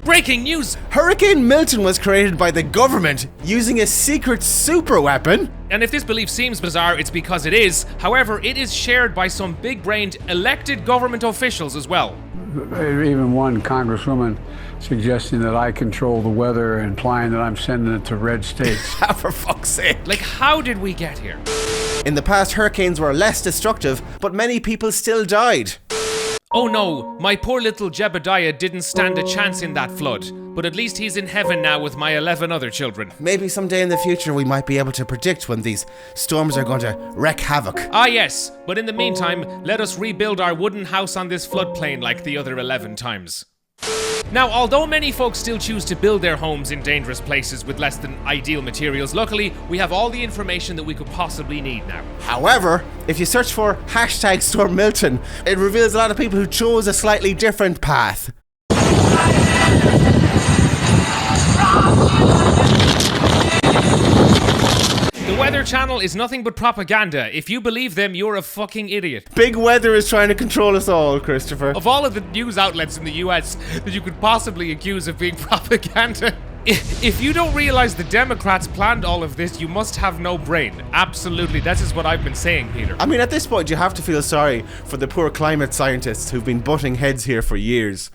Breaking news! Hurricane Milton was created by the government using a secret super weapon. And if this belief seems bizarre, it's because it is. However, it is shared by some big-brained elected government officials as well. Even one congresswoman suggesting that I control the weather, implying that I'm sending it to red states. For fuck's sake. Like, how did we get here? In the past, hurricanes were less destructive, but many people still died. Oh no, my poor little Jebediah didn't stand a chance in that flood. But at least he's in heaven now with my 11 other children. Maybe someday in the future we might be able to predict when these storms are going to wreak havoc. Ah yes, but in the meantime, let us rebuild our wooden house on this floodplain like the other 11 times. Now, although many folks still choose to build their homes in dangerous places with less than ideal materials, luckily, we have all the information that we could possibly need now. However, if you search for #Storm Milton, it reveals a lot of people who chose a slightly different path. The Weather Channel is nothing but propaganda. If you believe them, you're a fucking idiot. Big Weather is trying to control us all, Christopher. Of all of the news outlets in the US that you could possibly accuse of being propaganda, if you don't realize the Democrats planned all of this, you must have no brain. Absolutely, that is what I've been saying, Peter. I mean, at this point, you have to feel sorry for the poor climate scientists who've been butting heads here for years.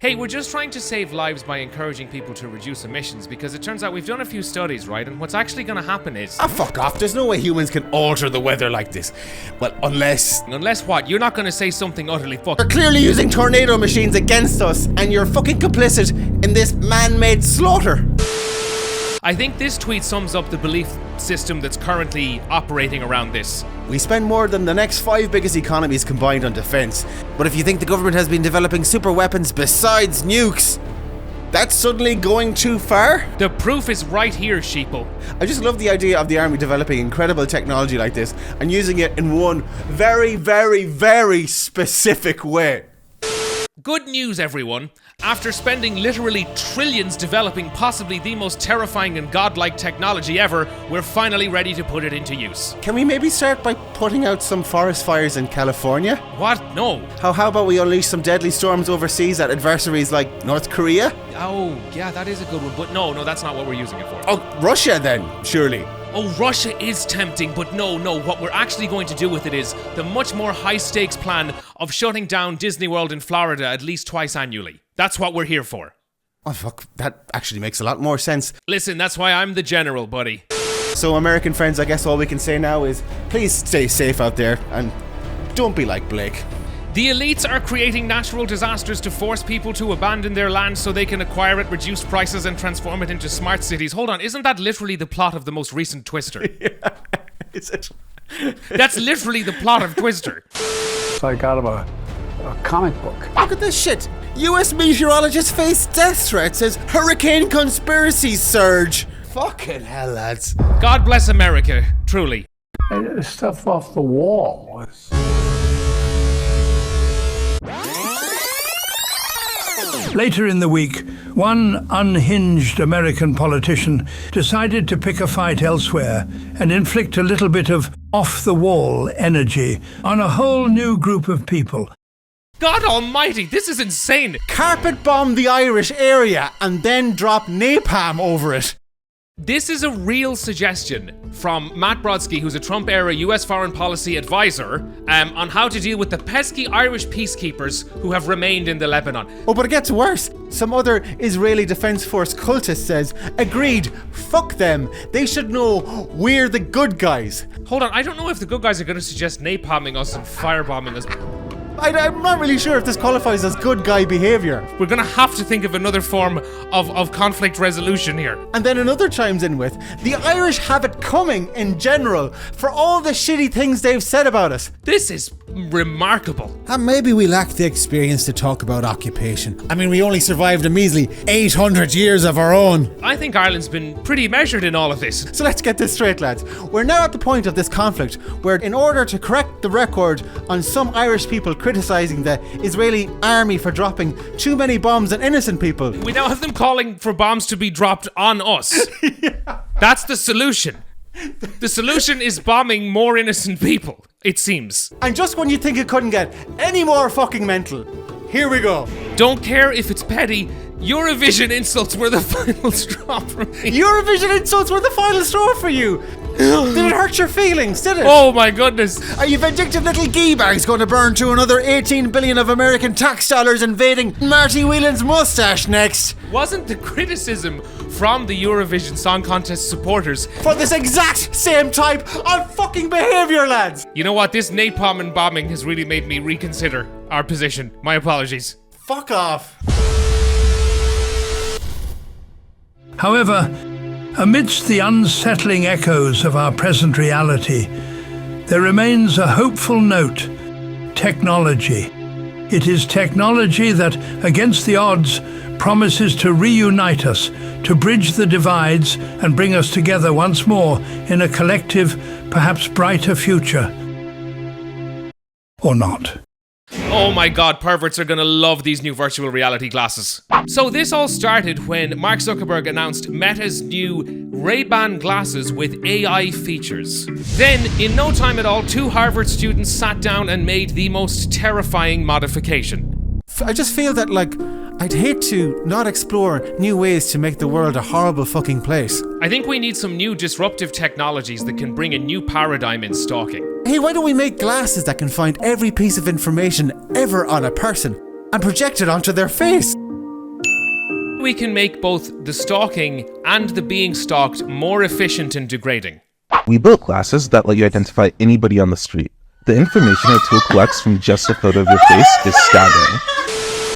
Hey, we're just trying to save lives by encouraging people to reduce emissions, because it turns out we've done a few studies, right? And what's actually going to happen is... Ah, fuck off. There's no way humans can alter the weather like this. Well, unless... Unless what? You're not going to say something utterly fucked. They're clearly using tornado machines against us, and you're fucking complicit in this man-made slaughter. I think this tweet sums up the belief system that's currently operating around this. We spend more than the next 5 biggest economies combined on defense. But if you think the government has been developing super weapons besides nukes, that's suddenly going too far? The proof is right here, sheeple. I just love the idea of the army developing incredible technology like this and using it in one very, very, very specific way. Good news, everyone. After spending literally trillions developing possibly the most terrifying and godlike technology ever, we're finally ready to put it into use. Can we maybe start by putting out some forest fires in California? What? No. How about we unleash some deadly storms overseas at adversaries like North Korea? Oh, yeah, that is a good one. But no, that's not what we're using it for. Oh, Russia then, surely. Oh, Russia is tempting, but no, what we're actually going to do with it is the much more high-stakes plan of shutting down Disney World in Florida at least twice annually. That's what we're here for. Oh, fuck, that actually makes a lot more sense. Listen, that's why I'm the general, buddy. So, American friends, I guess all we can say now is please stay safe out there and don't be like Blake. The elites are creating natural disasters to force people to abandon their land so they can acquire it, reduce prices, and transform it into smart cities. Hold on, isn't that literally the plot of the most recent Twister? Yeah, is it? That's literally the plot of Twister. It's like out of a comic book. Look at this shit. US meteorologists face death threats as hurricane conspiracies surge. Fucking hell, lads. God bless America, truly. Hey, stuff off the wall. Later in the week, one unhinged American politician decided to pick a fight elsewhere and inflict a little bit of off-the-wall energy on a whole new group of people. God almighty, this is insane! Carpet bomb the Irish area and then drop napalm over it. This is a real suggestion from Matt Brodsky, who's a Trump-era US foreign policy advisor, on how to deal with the pesky Irish peacekeepers who have remained in the Lebanon. Oh, but it gets worse. Some other Israeli Defense Force cultist says, agreed, fuck them. They should know we're the good guys. Hold on, I don't know if the good guys are going to suggest napalming us and firebombing us. I'm not really sure if this qualifies as good guy behaviour. We're going to have to think of another form of conflict resolution here. And then another chimes in with, the Irish have it coming in general for all the shitty things they've said about us. This is remarkable. And maybe we lack the experience to talk about occupation. I mean, we only survived a measly 800 years of our own. I think Ireland's been pretty measured in all of this. So let's get this straight, lads. We're now at the point of this conflict where, in order to correct the record on some Irish people criticising the Israeli army for dropping too many bombs on innocent people, we now have them calling for bombs to be dropped on us. Yeah. That's the solution. The solution is bombing more innocent people, it seems. And just when you think it couldn't get any more fucking mental, Here we go. Don't care if it's petty. Eurovision insults were the final straw for me. Eurovision insults were the final straw for you. Did it hurt your feelings, did it? Oh my goodness. Are you vindictive little geebags going to burn through another 18 billion of American tax dollars invading Marty Whelan's mustache next? Wasn't the criticism from the Eurovision Song Contest supporters For this exact same type of fucking behaviour, lads? You know what? This napalm and bombing has really made me reconsider our position. My apologies. Fuck off. However, amidst the unsettling echoes of our present reality, there remains a hopeful note: technology. It is technology that, against the odds, promises to reunite us, to bridge the divides and bring us together once more in a collective, perhaps brighter future. Or not. Oh my god, perverts are gonna love these new virtual reality glasses. So this all started when Mark Zuckerberg announced Meta's new Ray-Ban glasses with AI features. Then, in no time at all, 2 Harvard students sat down and made the most terrifying modification. I just feel that, like, I'd hate to not explore new ways to make the world a horrible fucking place. I think we need some new disruptive technologies that can bring a new paradigm in stalking. Hey, why don't we make glasses that can find every piece of information ever on a person and project it onto their face? We can make both the stalking and the being stalked more efficient and degrading. We built glasses that let you identify anybody on the street. The information our tool collects from just a photo of your face is staggering.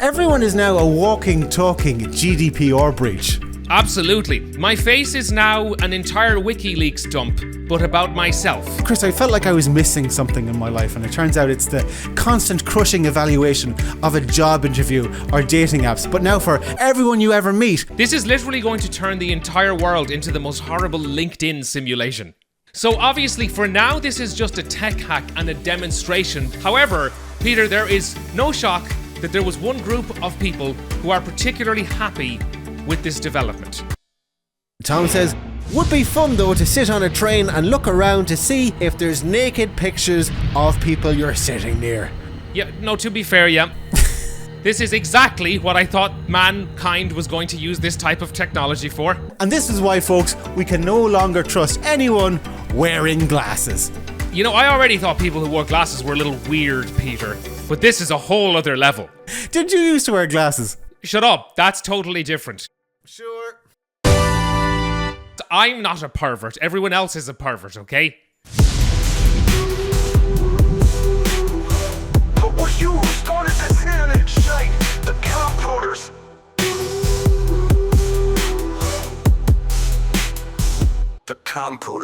Everyone is now a walking, talking GDPR breach. Absolutely. My face is now an entire WikiLeaks dump, but about myself. Chris, I felt like I was missing something in my life, and it turns out it's the constant crushing evaluation of a job interview or dating apps. But now for everyone you ever meet, This is literally going to turn the entire world into the most horrible LinkedIn simulation. So obviously for now this is just a tech hack and a demonstration. However, Peter, there is no shock that there was one group of people who are particularly happy with this development. Tom says, would be fun though to sit on a train and look around to see if there's naked pictures of people you're sitting near. Yeah, no, to be fair, yeah. This is exactly what I thought mankind was going to use this type of technology for. And this is why, folks, we can no longer trust anyone wearing glasses. You know, I already thought people who wore glasses were a little weird, Peter. But this is a whole other level. Did you used to wear glasses? Shut up, that's totally different. Sure. I'm not a pervert, everyone else is a pervert, okay? But what you started this internet shite, the computers. The computers.